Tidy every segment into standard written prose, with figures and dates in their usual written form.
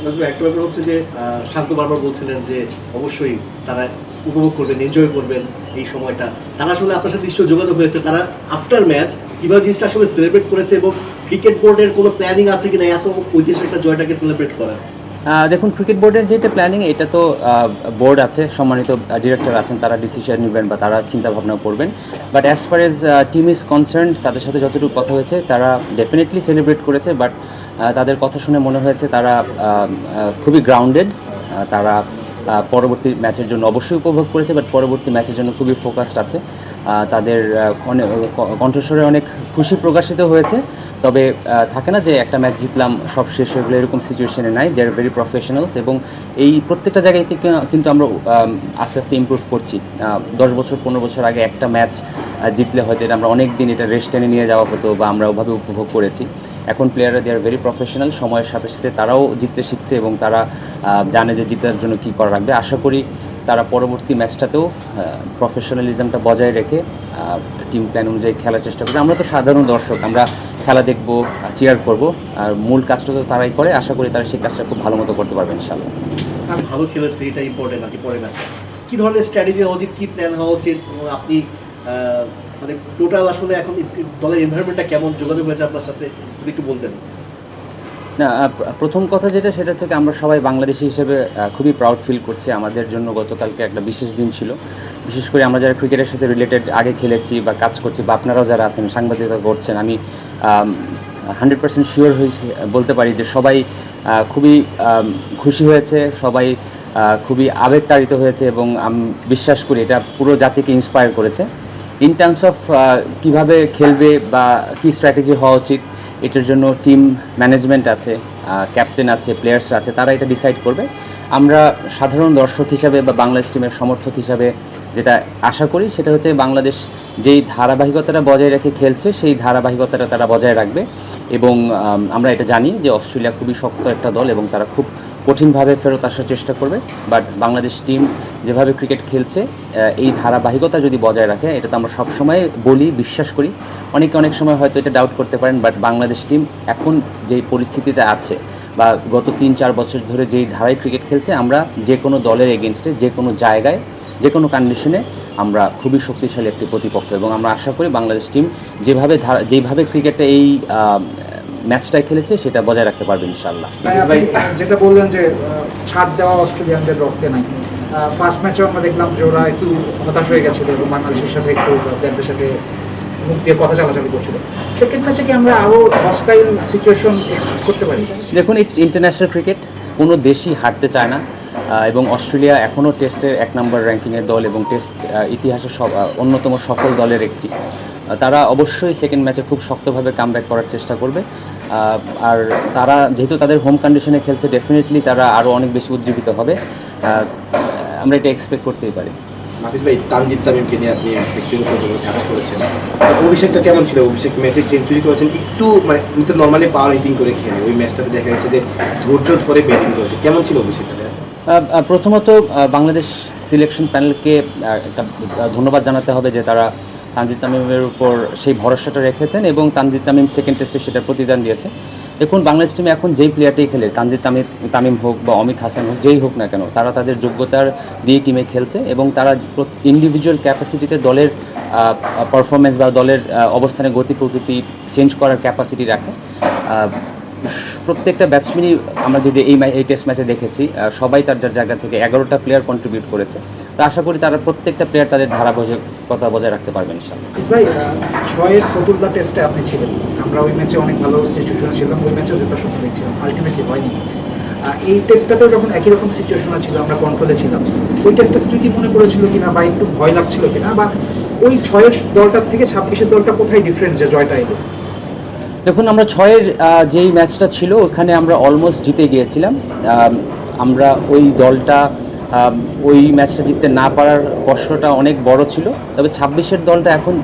একটা ব্যাপার হচ্ছে যে শান্ত বারবার বলছিলেন যে অবশ্যই তারা উপভোগ করবেন, এনজয় করবেন এই সময়টা। তারা আসলে আপনার সাথে নিশ্চয়ই যোগাযোগ হয়েছে, তারা আফটার ম্যাচ কিভাবে জিনিসটা আসলে সেলিব্রেট করেছে এবং ক্রিকেট বোর্ডের কোনো প্ল্যানিং আছে কিনা এত ঐতিহাসিক একটা জয়টাকে সেলিব্রেট করার? দেখুন, ক্রিকেট বোর্ডের যেটা প্ল্যানিং, এটা তো বোর্ড আছে, সম্মানিত ডিরেক্টর আছেন, তারা ডিসিশন নেবেন বা তারা চিন্তাভাবনা করবেন। But as far age team is concerned, তাদের সাথে যতটুকু কথা হয়েছে তারা ডেফিনেটলি সেলিব্রেট করেছে। বাট তাদের কথা শুনে মনে হয়েছে তারা খুবই গ্রাউন্ডেড। তারা পরবর্তী ম্যাচের জন্য অবশ্যই উপভোগ করেছে, বাট পরবর্তী ম্যাচের জন্য খুবই ফোকাসড আছে। তাদের কণ্ঠস্বরে অনেক খুশি প্রকাশিত হয়েছে। তবে থাকে না যে একটা ম্যাচ জিতলাম সব শেষ হয়ে গেলে, এরকম সিচুয়েশনে নাই। দে আর ভেরি প্রফেশনালস এবং এই প্রত্যেকটা জায়গায় থেকে কিন্তু আমরা আস্তে আস্তে ইমপ্রুভ করছি। 10 বছর 15 বছর আগে একটা ম্যাচ জিতলে হয়তো এটা আমরা অনেক দিন এটা রেস্ট টেনে নিয়ে যাওয়া হতো বা আমরা ওভাবে উপভোগ করেছি। এখন প্লেয়াররা দে আর ভেরি প্রফেশনাল, সময়ের সাথে সাথে তারাও জিততে শিখছে এবং তারা জানে যে জিতার জন্য কী করা লাগবে। আশা করি তারা পরবর্তী ম্যাচটাতেও প্রফেশনালিজমটা বজায় রেখে টিম প্ল্যান অনুযায়ী খেলার চেষ্টা করবে। আমরা তো সাধারণ দর্শক, আমরা খেলা দেখব, চিয়ার করব, আর মূল কাজটা তো তারাই করে। আশা করি তারা সেই কাজটা খুব ভালো মতো করতে পারবে ইনশাআল্লাহ। আমি ভালো খেলেছি, এটা ইম্পর্টেন্ট নাকি পরের ম্যাচে কী ধরনের স্ট্র্যাটেজি হওয়া উচিত, কী প্ল্যান হওয়া উচিত? আপনি মানে টোটাল আসলে এখন দলের এনভায়রনমেন্টটা কেমন, যোগাযোগ হয়েছে আপনার সাথে যদি একটু বলতেন? না, প্রথম কথা যেটা, সেটা হচ্ছে আমরা সবাই বাংলাদেশি হিসেবে খুবই প্রাউড ফিল করছি। আমাদের জন্য গতকালকে একটা বিশেষ দিন ছিল। বিশেষ করে আমরা যারা ক্রিকেটের সাথে রিলেটেড আগে খেলেছি বা কাজ করছি, বা আপনারাও যারা আছেন সাংবাদিকতা করছেন, আমি 100% শিওর হয়ে বলতে পারি যে সবাই খুবই খুশি হয়েছে, সবাই খুবই আবেগতাড়িত হয়েছে এবং আমি বিশ্বাস করি এটা পুরো জাতিকে ইন্সপায়ার করেছে। ইন টার্মস অফ কীভাবে খেলবে বা কী স্ট্র্যাটেজি হওয়া উচিত, এটার জন্য টিম ম্যানেজমেন্ট আছে, ক্যাপ্টেন আছে, প্লেয়ার্স আছে, তারা এটা ডিসাইড করবে। আমরা সাধারণ দর্শক হিসাবে বা বাংলাদেশ টিমের সমর্থক হিসাবে যেটা আশা করি সেটা হচ্ছে বাংলাদেশ যেই ধারাবাহিকতাটা বজায় রেখে খেলছে সেই ধারাবাহিকতাটা তারা বজায় রাখবে। এবং আমরা এটা জানি যে অস্ট্রেলিয়া খুবই শক্ত একটা দল এবং তারা খুব কঠিনভাবে ফেরত আসার চেষ্টা করবে। বাট বাংলাদেশ টিম যেভাবে ক্রিকেট খেলছে, এই ধারাবাহিকতা যদি বজায় রাখে, এটা তো আমরা সবসময় বলি, বিশ্বাস করি। অনেকে অনেক সময় হয়তো এটা ডাউট করতে পারেন, বাট বাংলাদেশ টিম এখন যেই পরিস্থিতিতে আছে বা গত 3-4 বছর ধরে যেই ধারায় ক্রিকেট খেলছে, আমরা যে কোনো দলের এগেনস্টে যে কোনো জায়গায় যে কোনো কন্ডিশনে আমরা খুবই শক্তিশালী একটি প্রতিপক্ষ। এবং আমরা আশা করি বাংলাদেশ টিম যেভাবে ক্রিকেটটা এই ম্যাচটায় খেলেছে সেটা বজায় রাখতে পারবে ইনশাআল্লাহ। ভাই যেটা বললেন যে ছাড় দেওয়া অস্ট্রেলিয়ানদের রক্তে নাই, ফার্স্ট ম্যাচে আমরা দেখলাম যে ওরা একটু হতাশ হয়ে গেছিলো এবং বাংলাদেশের সাথে একটু প্লেয়ারদের সাথে মুখ দিয়ে কথা চালাচালি করছিল। সেকেন্ড ম্যাচে কি আমরা আরও হস্টাইল সিচুয়েশন এক্সপেক্ট করতে পারি? দেখুন, ইটস ইন্টারন্যাশনাল ক্রিকেট, কোনো দেশই হারতে চায় না। এবং অস্ট্রেলিয়া এখনও টেস্টের 1 নম্বর র্যাঙ্কিংয়ের দল এবং টেস্ট ইতিহাসের অন্যতম সফল দলের একটি। তারা অবশ্যই সেকেন্ড ম্যাচে খুব শক্তভাবে কামব্যাক করার চেষ্টা করবে। আর তারা যেহেতু তাদের হোম কন্ডিশনে খেলছে, ডেফিনেটলি তারা আরও অনেক বেশি উজ্জীবিত হবে। আমরা এটা এক্সপেক্ট করতেই পারি। নাফিস ভাই, তানজিদ তামিমকে নিয়ে আপনি ব্যক্তিগত কাজ করেছেন, অভিষেকটা কেমন ছিল? অভিষেক ম্যাচে সেঞ্চুরি করেছেন, একটু মানে উনি তো নর্মালি পাওয়ার হিটিং করে খেলে, ওই ম্যাচটাতে দেখা গেছে যে ধৈর্য ধরে ব্যাটিং করেছে। কেমন ছিল অভিষেকটা? প্রথমত বাংলাদেশ সিলেকশন প্যানেলকে একটা ধন্যবাদ জানাতে হবে যে তারা তানজিদ তামিমের উপর সেই ভরসাটা রেখেছেন এবং তানজিদ তামিম সেকেন্ড টেস্টে সেটার প্রতিদান দিয়েছে। দেখুন, বাংলাদেশ টিমে এখন যেই প্লেয়ারটাই খেলে, তানজিদ তামিম হোক বা অমিত হাসান হোক, যেই হোক না কেন, তারা তাদের যোগ্যতার দিয়ে টিমে খেলছে এবং তারা ইন্ডিভিজুয়াল ক্যাপাসিটিতে দলের পারফরমেন্স বা দলের অবস্থানে গতি প্রকৃতি চেঞ্জ করার ক্যাপাসিটি রাখে। প্রত্যেকটা ব্যাটসম্যানই আমরা যদি এই টেস্ট ম্যাচে দেখেছি, সবাই তার যার জায়গা থেকে 11টা প্লেয়ার কন্ট্রিবিউট করেছে। তো আশা করি তারা প্রত্যেকটা প্লেয়ার তাদের ধারাবাহিকতা বজায় রাখতে পারবেন ইনশাআল্লাহ। ভাই, 6-এর ফতুল্লা টেস্টে আপনি ছিলেন, আমরা ওই ম্যাচে অনেক ভালো সিচুয়েশনে ছিলাম, ওই ম্যাচেও জেতার স্বপ্ন দেখছিলাম, আলটিমেটলি হয়নি। এই টেস্টটাতেও যখন একই রকম সিচুয়েশনে ছিল, আমরা কন্ট্রোলে ছিলাম, ওই টেস্টটা স্মৃতি মনে পড়েছিল কিনা বা একটু ভয় লাগছিল কিনা, বা ওই 6-এর দলটার থেকে 26-এর দলটা কোথায় ডিফারেন্স যে জয়টা এলো? দেখুন, আমরা 6-এর যেই ম্যাচটা ছিল ওখানে আমরা অলমোস্ট জিতে গিয়েছিলাম। আমরা ওই দলটা ওই ম্যাচটা জিততে না পারার কষ্টটা অনেক বড় ছিল। তবে 26-এর দলটা এখন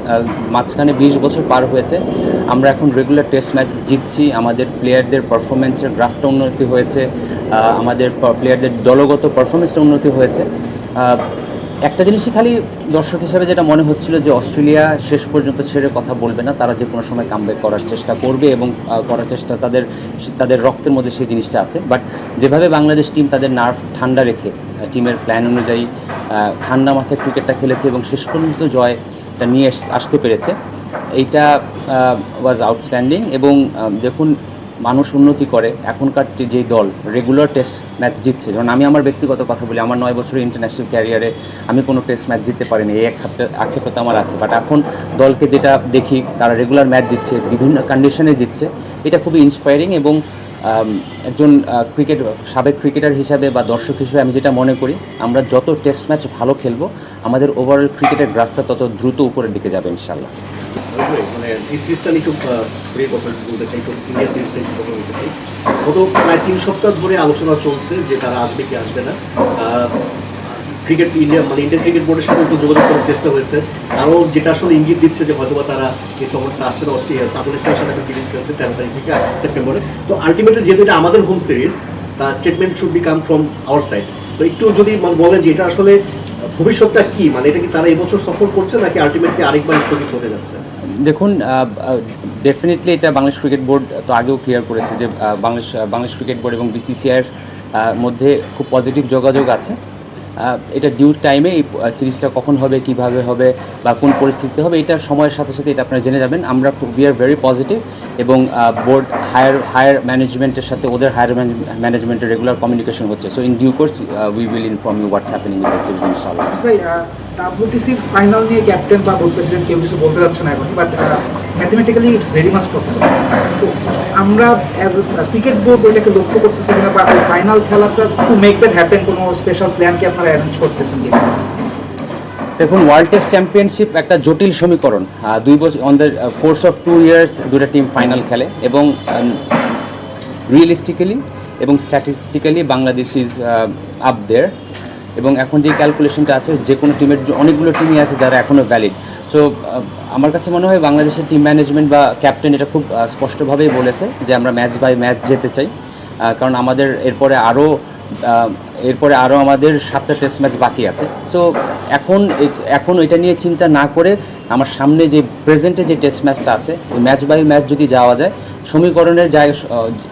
মাঝখানে 20 বছর পার হয়েছে, আমরা এখন রেগুলার টেস্ট ম্যাচ জিতছি, আমাদের প্লেয়ারদের পারফরমেন্সের গ্রাফটা উন্নতি হয়েছে, আমাদের প্লেয়ারদের দলগত পারফরমেন্সটা উন্নতি হয়েছে। একটা জিনিসই খালি দর্শক হিসেবে যেটা মনে হচ্ছিল যে অস্ট্রেলিয়া শেষ পর্যন্ত ছেড়ে কথা বলবে না, তারা যে কোনো সময় কামব্যাক করার চেষ্টা করবে এবং করার চেষ্টা তাদের রক্তের মধ্যে সেই জিনিসটা আছে। বাট যেভাবে বাংলাদেশ টিম তাদের নার্ভ ঠান্ডা রেখে টিমের প্ল্যান অনুযায়ী ঠান্ডা মাথায় ক্রিকেটটা খেলেছে এবং শেষ পর্যন্ত জয়টা নিয়ে আসতে পেরেছে, এইটা ওয়াজ আউটস্ট্যান্ডিং। এবং দেখুন, মানুষ উন্নতি করে, এখনকার যে দল রেগুলার টেস্ট ম্যাচ জিতছে, যেমন আমি আমার ব্যক্তিগত কথা বলি, আমার 9 বছরের ইন্টারন্যাশনাল ক্যারিয়ারে আমি কোনো টেস্ট ম্যাচ জিততে পারিনি, এই আক্ষেপতা আমার আছে। বাট এখন দলকে যেটা দেখি তারা রেগুলার ম্যাচ জিতছে, বিভিন্ন কন্ডিশনে জিতছে, এটা খুবই ইন্সপায়ারিং। এবং একজন সাবেক ক্রিকেটার হিসাবে বা দর্শক হিসেবে আমি যেটা মনে করি, আমরা যত টেস্ট ম্যাচ ভালো খেলবো আমাদের ওভারঅল ক্রিকেটের গ্রাফটা তত দ্রুত উপরের দিকে যাবে ইনশাল্লাহ। মানে এই সিরিজটা নিয়ে একটু ঘুরিয়ে কথা বলতে চাই, একটু ইন্ডিয়া সিরিজ নিয়ে একটু কথা বলতে চাই। গত প্রায় 3 সপ্তাহ ধরে আলোচনা চলছে যে তারা আসবে কি আসবে না। ক্রিকেট ইন্ডিয়ান ক্রিকেট বোর্ডের সাথে একটু যোগাযোগ করার চেষ্টা হয়েছে, আরও যেটা আসলে ইঙ্গিত দিচ্ছে যে হয়তোবা তারা এই সফরটা আসছে না, আফগানিস্তানের সাথে একটা সিরিজ খেলছে 13 তারিখ থেকে সেপ্টেম্বরে। তো আলটিমেটলি যেহেতু এটা আমাদের হোম সিরিজ, তা statement should be come from our side. তো একটু যদি বলেন যে এটা আসলে ভবিষ্যৎটা কি, মানে এটা কি তারা এবছর সফর করছে নাকি আলটিমেটলি আরেকবার স্থগিত হতে যাচ্ছে? দেখুন, ডেফিনেটলি এটা বাংলাদেশ ক্রিকেট বোর্ড তো আগেও ক্লিয়ার করেছে যে বাংলাদেশ ক্রিকেট বোর্ড এবং বিসিসিআইয়ের মধ্যে খুব পজিটিভ যোগাযোগ আছে। এটা ডিউ টাইমে এই সিরিজটা কখন হবে, কিভাবে হবে বা কোন পরিস্থিতি হবে, এটা সময়ের সাথে সাথে এটা আপনারা জেনে যাবেন। আমরা উই আর ভেরি পজিটিভ এবং বোর্ড হায়ার ম্যানেজমেন্টের সাথে ওদের হায়ার ম্যানেজমেন্টের রেগুলার কমিউনিকেশন হচ্ছে। So in due course we will inform you what's happening in the series ইনশাআল্লাহ। ভাই, WTCর ফাইনাল নিয়ে ক্যাপ্টেন বা বোর্ড প্রেসিডেন্ট কেউ কিছু বলতে যাচ্ছে না এখন, but mathematically it's very much possible. তো আমরা অ্যাজ ক্রিকেট বোর্ড ওইটাকে লক্ষ্য করতেছি কিনা, বা ফাইনাল খেলাটা টু মেক দ্যাট হ্যাপেন কোনো স্পেশাল প্ল্যান কি আপনারা অ্যারেঞ্জ করতেছেন কিনা? দেখুন, ওয়ার্ল্ড টেস্ট চ্যাম্পিয়নশিপ একটা জটিল সমীকরণ। 2 বছর on the course of 2 years দুটো টিম ফাইনাল খেলে এবং রিয়েলিস্টিক্যালি এবং স্ট্যাটিস্টিক্যালি বাংলাদেশ ইজ আপ দেয়ার। এবং এখন যে ক্যালকুলেশনটা আছে, যে কোনো টিমের অনেকগুলো টিমই আছে যারা এখনও ভ্যালিড। সো আমার কাছে মনে হয় বাংলাদেশের টিম ম্যানেজমেন্ট বা ক্যাপ্টেন এটা খুব স্পষ্টভাবেই বলেছে যে আমরা ম্যাচ বাই ম্যাচ যেতে চাই, কারণ আমাদের এরপরে আরও আমাদের 7টা টেস্ট ম্যাচ বাকি আছে। সো এখন এটা নিয়ে চিন্তা না করে আমার সামনে যে প্রেজেন্টে যে টেস্ট ম্যাচটা আছে, ওই ম্যাচ বাই ম্যাচ যদি যাওয়া যায়,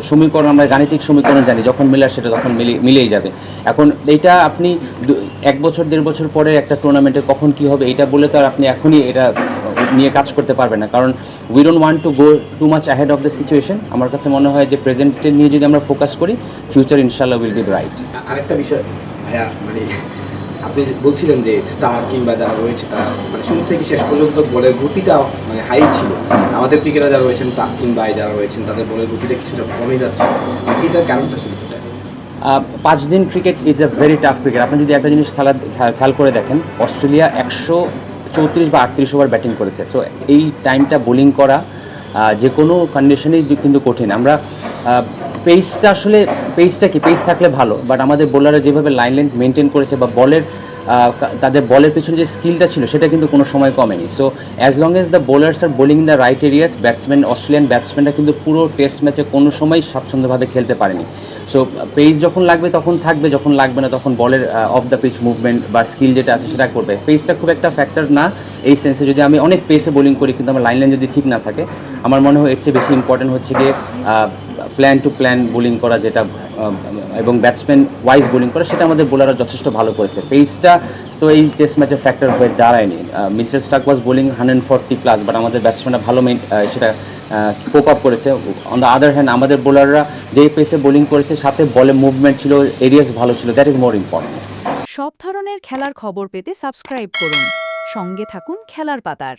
সমীকরণ আমরা গাণিতিক সমীকরণ জানি, যখন মিলার সেটা তখন মিলেই যাবে। এখন এইটা আপনি 1 বছর 1.5 বছর পরে একটা টুর্নামেন্টে কখন কী হবে এটা বলে তো আর আপনি এখনই এটা নিয়ে কাজ করতে পারবেন না, কারণ we don't want to go too much ahead of the situation. আমার কাছে মনে হয় যে প্রেজেন্টে নিয়ে যদি আমরা ফোকাস করি, ফিউচার ইনশাল্লাহ উইল বি ব্রাইট। আরেকটা বিষয় ভাইয়া, মানে আপনি বলছিলেন যে স্টার কিংবা যারা রয়েছে তারা মানে শুরু থেকে শেষ পর্যন্ত বলের গতিটা মানে হাই ছিল। আমাদের ক্রিকেটার যারা রয়েছেন, তাসকিন ভাই যারা রয়েছেন, তাদের বলের গতিটা কিছুটা কমে যাচ্ছে, এটার কারণটা শুরু করতে 5 দিন cricket is a very tough cricket. আপনি যদি একটা জিনিস খেয়াল করে দেখেন, অস্ট্রেলিয়া 134 বা 38 ওভার ব্যাটিং করেছে। সো এই টাইমটা বোলিং করা যে কোনো কন্ডিশনেই কিন্তু কঠিন। আমরা পেসটা থাকলে ভালো, বাট আমাদের বোলাররা যেভাবে লাইন লেন্থ মেনটেন করেছে বা তাদের বলের পিছনে যে স্কিলটা ছিল সেটা কিন্তু কোনো সময় কমেনি। So as long as the bowlers are bowling in the right areas, Australian ব্যাটসম্যানরা কিন্তু পুরো টেস্ট ম্যাচে কোনো সময় স্বাচ্ছন্দ্যভাবে খেলতে পারেনি। সো পেস যখন লাগবে তখন থাকবে, যখন লাগবে না তখন বলের অফ দ্য পিচ মুভমেন্ট বা স্কিল যেটা আছে সেটা করবে। পেসটা খুব একটা ফ্যাক্টর না এই সেন্সে। যদি আমি অনেক পেসে বোলিং করি কিন্তু আমার লাইন যদি ঠিক না থাকে, আমার মনে হয় এর চেয়ে বেশি ইম্পর্টেন্ট হচ্ছে গিয়ে প্ল্যান টু প্ল্যান বোলিং করা, যেটা এবং ব্যাটসম্যান ওয়াইজ বোলিং করা, সেটা আমাদের বোলাররা যথেষ্ট ভালো করেছে। পেসটা তো এই টেস্ট ম্যাচে ফ্যাক্টর হয়ে দাঁড়ায়নি। Mitchell Starc was bowling 140+, but আমাদের ব্যাটসম্যানরা ভালো সেটা কোপ আপ করেছে। অন দ্য আদার হ্যান্ড আমাদের বোলাররা যেই পেসে বোলিং করেছে, সাথে বলে মুভমেন্ট ছিল, এরিয়াস ভালো ছিল, দ্যাট ইজ মোর ইম্পর্টেন্ট। সব ধরনের খেলার খবর পেতে সাবস্ক্রাইব করুন, সঙ্গে থাকুন খেলার পাতার।